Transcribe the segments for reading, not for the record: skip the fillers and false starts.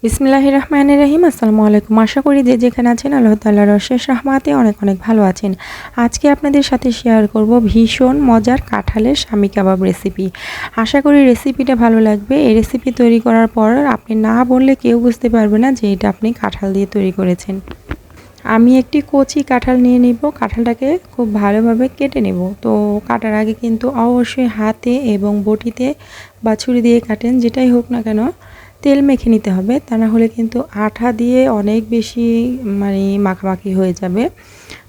বিসমিল্লাহির রহমানির রহিম। আসসালামু আলাইকুম। আশা করি যে যেখানে আছেন আল্লাহ তাআলার অশেষ রহমতে অনেক অনেক ভালো আছেন। আজকে আপনাদের সাথে শেয়ার করব ভীষণ মজার কাঁঠালের শামী কাবাব রেসিপি। আশা করি রেসিপিটা ভালো লাগবে। এই রেসিপি তৈরি করার পর আপনি না বললে কেউ বুঝতে পারবে না যে এটা আপনি কাঁঠাল দিয়ে তৈরি করেছেন। আমি একটি কচি কাঁঠাল নিয়ে নিব। কাঁঠালটাকে খুব ভালোভাবে কেটে নেব। তো কাটার আগে কিন্তু অবশ্যই হাতে এবং বটিতে বা ছুরি দিয়ে কাটেন, যেটাই হোক না কেন তেল মেখে নিতে হবে, তা না হলে কিন্তু আঠা দিয়ে অনেক বেশি মাখামাখি হয়ে যাবে।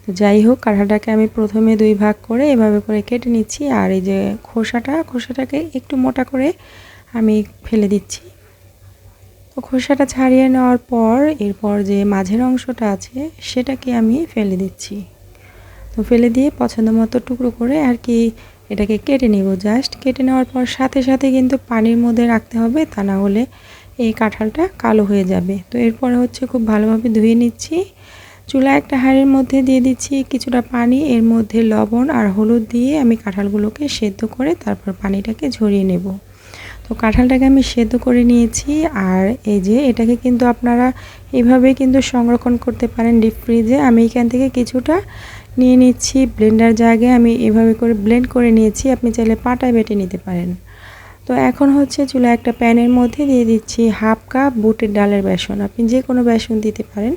তো যাই হোক, কাঁঠালটাকে আমি প্রথমে 2 ভাগ করে এভাবে করে কেটে নিচ্ছি। আর এই যে খোসাটাকে একটু মোটা করে আমি ফেলে দিচ্ছি। তো খোসাটা ছাড়িয়ে নেওয়ার পর এরপর যে মাঝের অংশটা আছে সেটাকে আমি ফেলে দিচ্ছি। তো ফেলে দিয়ে পছন্দ মতো টুকরো করে আর কি এটাকে কেটে নেব। জাস্ট কেটে নেওয়ার পর সাথে সাথে কিন্তু পানির মধ্যে রাখতে হবে, তা না হলে এই কাঁঠালটা কালো হয়ে যাবে। তো এরপরে হচ্ছে খুব ভালোভাবে ধুয়ে নিচ্ছি। চুলায় একটা হাঁড়ির মধ্যে দিয়ে দিচ্ছি কিছুটা পানি, এর মধ্যে লবণ আর হলুদ দিয়ে আমি কাঁঠালগুলোকে সেদ্ধ করে তারপর পানিটাকে ঝরিয়ে নেব। তো কাঁঠালটাকে আমি সেদ্ধ করে নিয়েছি। আর এই যে এটাকে কিন্তু আপনারা এভাবে কিন্তু সংরক্ষণ করতে পারেন ডিপ ফ্রিজে। আমি এখান থেকে কিছুটা নিয়ে নিচ্ছি ব্লেন্ডার জায়গায়, আমি এভাবে করে ব্লেন্ড করে নিয়েছি। আপনি চাইলে পাটায় বেটে নিতে পারেন। তো এখন হচ্ছে চুলায় একটা প্যানের মধ্যে দিয়ে দিচ্ছি হাফ কাপ বুটের ডালের বেসন। আপনি যে কোনো বেসন দিতে পারেন।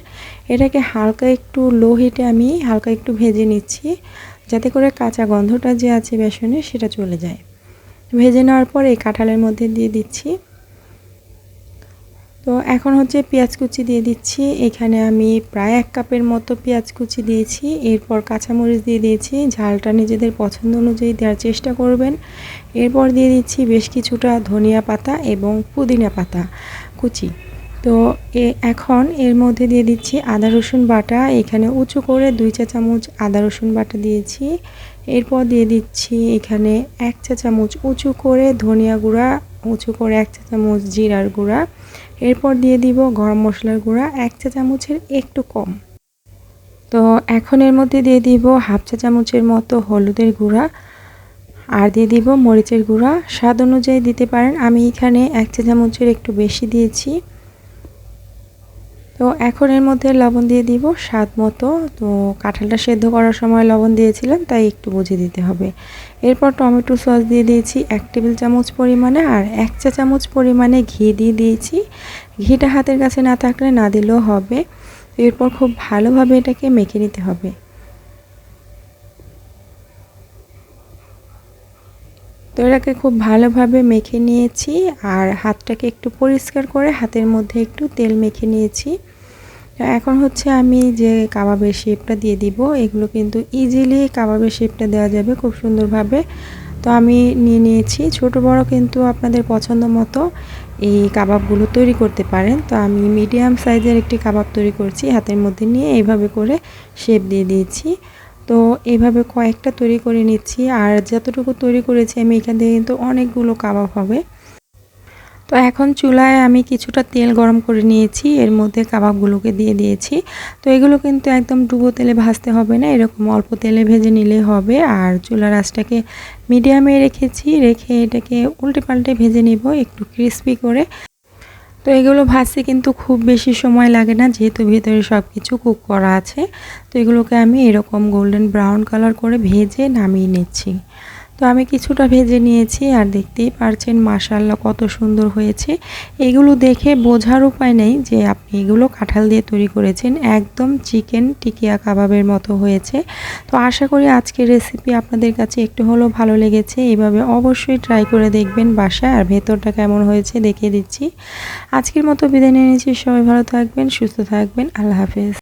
এটাকে হালকা একটু লো হিটে আমি হালকা একটু ভেজে নিচ্ছি, যাতে করে কাঁচা গন্ধটা যে আছে বেসনে সেটা চলে যায়। ভেজে নেওয়ার পর এই কাঁঠালের মধ্যে দিয়ে দিচ্ছি। তো এখন হচ্ছে পেঁয়াজ কুচি দিয়ে দিচ্ছি। এখানে আমি প্রায় 1 কাপের মতো পেঁয়াজ কুচি দিয়েছি। এরপর কাঁচামরিচ দিয়ে দিয়েছি। ঝালটা নিজেদের পছন্দ অনুযায়ী দেওয়ার চেষ্টা করবেন। এরপর দিয়ে দিচ্ছি বেশ কিছুটা ধনিয়া পাতা এবং পুদিনা পাতা কুচি। তো এখন এর মধ্যে দিয়ে দিচ্ছি আদা রসুন বাটা। এখানে উঁচু করে 2 চা চামচ আদা রসুন বাটা দিয়েছি। এরপর দিয়ে দিচ্ছি এখানে 1 চা চামচ উঁচু করে ধনিয়া গুঁড়া, উঁচু করে 1 চা চামচ জিরার গুঁড়া। এরপর দিয়ে দিব গরম মশলার গুঁড়া 1 চা চামচের একটু কম। তো এখন এর মধ্যে দিয়ে দিব হাফ চা চামচের মতো হলুদের গুঁড়া, আর দিয়ে দিব মরিচের গুঁড়া। স্বাদ অনুযায়ী দিতে পারেন, আমি এখানে 1 চা চামচের একটু বেশি দিয়েছি। তো এখন এর মধ্যে লবণ দিয়ে দিব স্বাদ মতো। তো কাঁঠালটা সেদ্ধ করার সময় লবণ দিয়েছিলাম, তাই একটু বুঝে দিতে হবে। এরপর টমেটো সস দিয়ে দিয়েছি 1 টেবিল চামচ পরিমাণে, আর 1 চা চামচ পরিমাণে ঘি দিয়ে দিয়েছি। ঘিটা হাতের কাছে না থাকলে না দিলেও হবে। এরপর খুব ভালোভাবে এটাকে মেখে নিতে হবে। তো এটাকে খুব ভালোভাবে মেখে নিয়েছি, আর হাতটাকে একটু পরিষ্কার করে হাতের মধ্যে একটু তেল মেখে নিয়েছি। এখন হচ্ছে আমি যে কাবাবের শেপটা দিয়ে দিব, এগুলো কিন্তু ইজিলি কাবাবের শেপটা দেওয়া যাবে খুব সুন্দরভাবে। তো আমি নিয়ে নিয়েছি, ছোট বড় কিন্তু আপনাদের পছন্দ মতো এই কাবাবগুলো তৈরি করতে পারেন। তো আমি মিডিয়াম সাইজের একটি কাবাব তৈরি করছি, হাতের মধ্যে নিয়ে এইভাবে করে শেপ দিয়ে দিয়েছি। তো এইভাবে কয়েকটা তৈরি করে নিচ্ছি, আর যতটুকু তৈরি করেছি আমি এখান থেকে কিন্তু অনেকগুলো কাবাব হবে। তো এখন চুলায় আমি কিছুটা তেল গরম করে নিয়েছি, এর মধ্যে কাবাবগুলোকে দিয়ে দিয়েছি। তো এগুলো কিন্তু একদম ডুবো তেলে ভাজতে হবে না, এরকম অল্প তেলে ভেজে নিলেই হবে। আর চুলার আঁচটাকে মিডিয়ামে রেখে এটাকে উল্টে পাল্টে ভেজে নিব একটু ক্রিস্পি করে। তো এগুলো ভাজতে কিন্তু খুব বেশি সময় লাগে না, যেহেতু ভিতরে সব কিছু কুক করা আছে। তো এগুলোকে আমি এরকম গোল্ডেন ব্রাউন কালার করে ভেজে নামিয়ে নিচ্ছি। তো আমি কিছুটা ভেজে নিয়েছি, আর দেখতেই পারছেন মাশাআল্লাহ কত সুন্দর হয়েছে। এগুলো দেখে বোঝার উপায় নেই যে আপনি এগুলো কাঁঠাল দিয়ে তৈরি করেছেন, একদম চিকেন টিকিয়া কাবাবের মতো হয়েছে। তো আশা করি আজকের রেসিপি আপনাদের কাছে একটু হলেও ভালো লেগেছে। এইভাবে অবশ্যই ট্রাই করে দেখবেন বাসায়, আর ভেতরটা কেমন হয়েছে দেখিয়ে দিচ্ছি। আজকের মতো বিদায় নিয়ে নিচ্ছি। সবাই ভালো থাকবেন, সুস্থ থাকবেন। আল্লাহ হাফেজ।